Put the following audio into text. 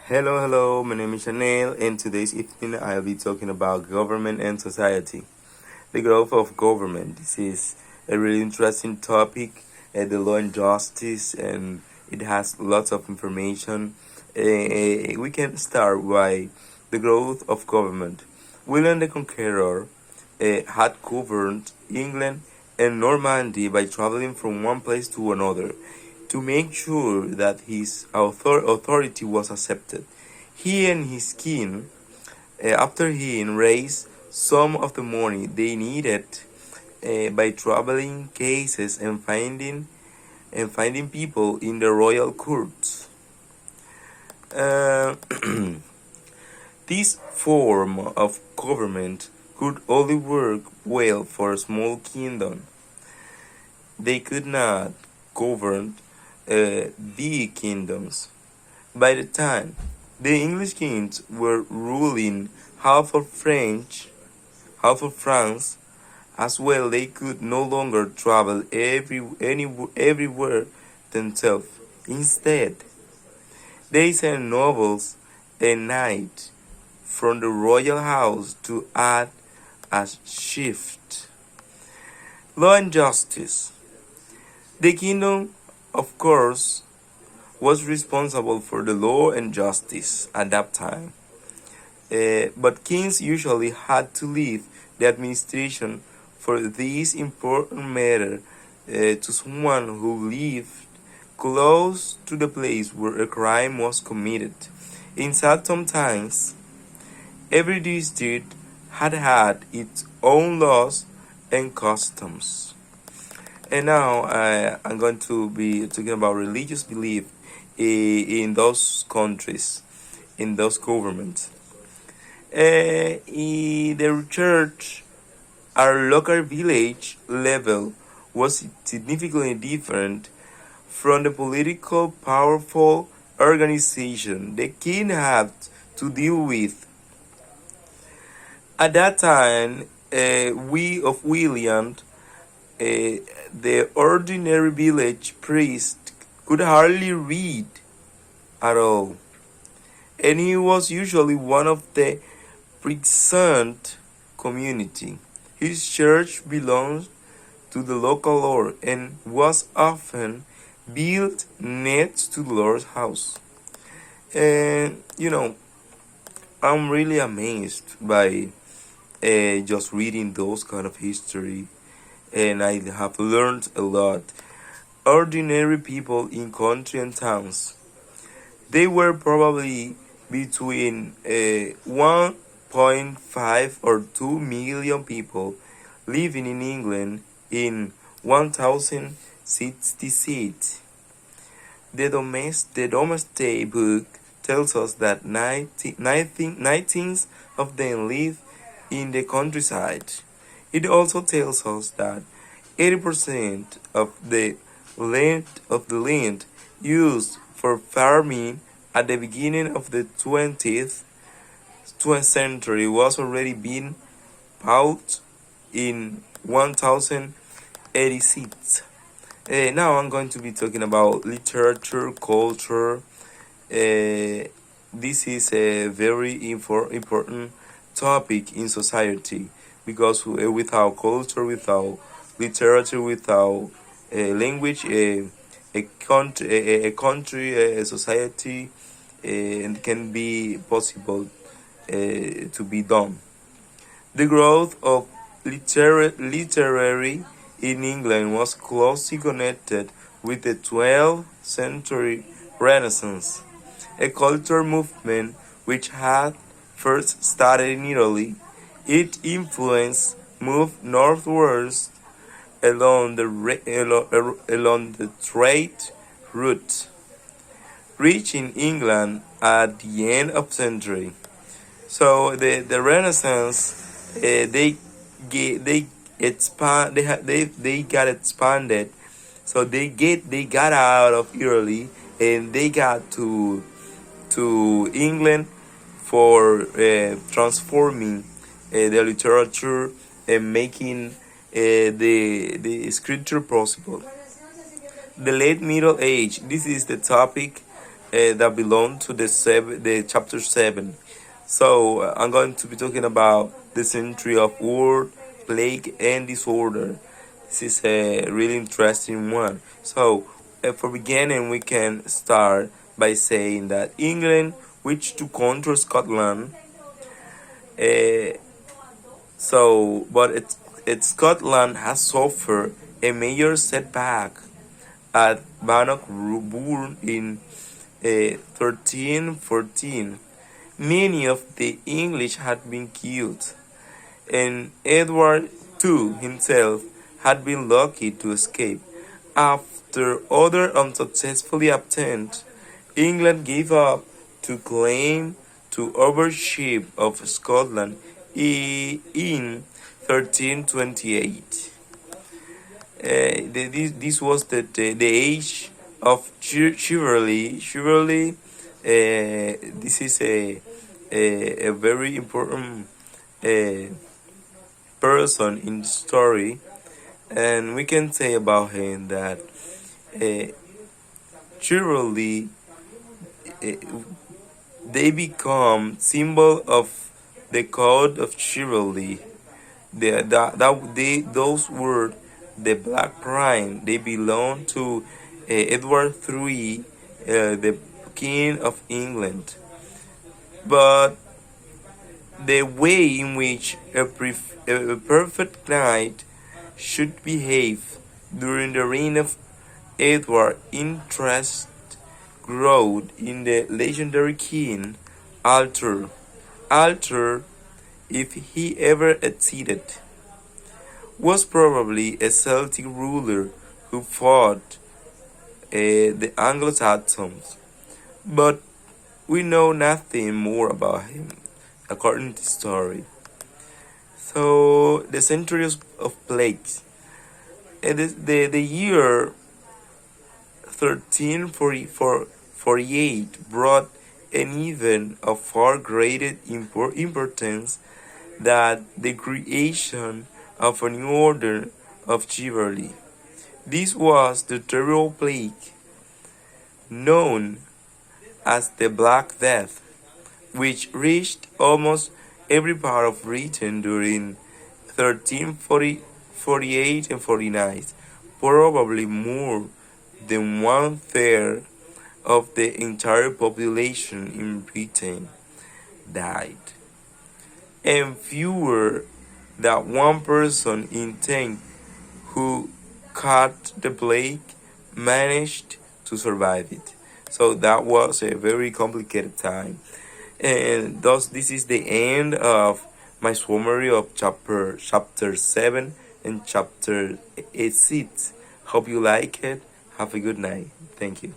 Hello, my name is Chanel, and today's evening I'll be talking about government and society. The growth of government. This is a really interesting topic, the law and justice, and it has lots of information. We can start by the growth of government. William the Conqueror had governed England and Normandy by traveling from one place to another to make sure that his authority was accepted. He and his king, after he raised some of the money they needed by traveling cases and finding people in the royal courts. Uh, this form of government could only work well for a small kingdom. They could not govern big kingdoms. By the time the English kings were ruling half of French, half of France, as well they could no longer travel everywhere themselves. Instead, they sent nobles and knights from the royal house to act as shift. Law and justice. The kingdom, of course, was responsible for the law and justice at that time. But kings usually had to leave the administration for this important matter to someone who lived close to the place where a crime was committed. In certain times, every district had its own laws and customs. And now I'm going to be talking about religious belief in those countries, in those governments. In the church, our local village level was significantly different from the political powerful organization the king had to deal with. At that time, we of William, the ordinary village priest, could hardly read at all, and he was usually one of the present community. His church belonged to the local lord and was often built next to the Lord's house. And I'm really amazed by just reading those kind of history, and I have learned a lot. Ordinary people in country and towns, they were probably between 1.5 or 2 million people living in England in 1066. The Domesday Book tells us that 19 of them live in the countryside. It also tells us that 80% of the land used for farming at the beginning of the 20th century was already being bought in 1086. Now I'm going to be talking about literature, culture. This is a very important topic in society because without culture, without literature, without language, a country, a society, and can be possible to be done. The growth of literary in England was closely connected with the 12th century Renaissance, a cultural movement which had first started in Italy. Its influence moved northwards along the trade route, reaching England at the end of century. So the Renaissance, they expand they got expanded. So they got out of Italy and they got to England for transforming the literature and making the scripture possible. The late Middle Age. This is the topic that belong to the chapter 7. So I'm going to be talking about the century of war, plague, and disorder. This is a really interesting one. So for beginning, we can start by saying that England wished to conquer Scotland. Uh, but Scotland has suffered a major setback at Bannockburn in 1314. Many of the English had been killed, and Edward II himself had been lucky to escape. After other unsuccessfully attempts, England gave up to claim to ownership of Scotland in 1328. This was the age of chivalry. Chivalry. This is a very important uh, person in the story, and we can say about him that uh, chivalry, uh, they become symbol of the code of chivalry. Those were the Black Prime. They belong to Edward III, the King of England. But the way in which a perfect knight should behave during the reign of Edward interest growth in the legendary king Arthur. Arthur, if he ever existed, was probably a Celtic ruler who fought the Anglo-Saxons, but we know nothing more about him, according to story. So the centuries of plagues. The year 1348 brought an event of far greater importance than the creation of a new order of chivalry. This was the terrible plague known as the Black Death, which reached almost every part of Britain during 1348 and 49. Probably more than one third of the entire population in Britain died, and fewer than one person in 10 who caught the plague managed to survive it. So that was a very complicated time. And thus, this is the end of my summary of chapter 7 and chapter 6. Hope you like it. Have a good night. Thank you.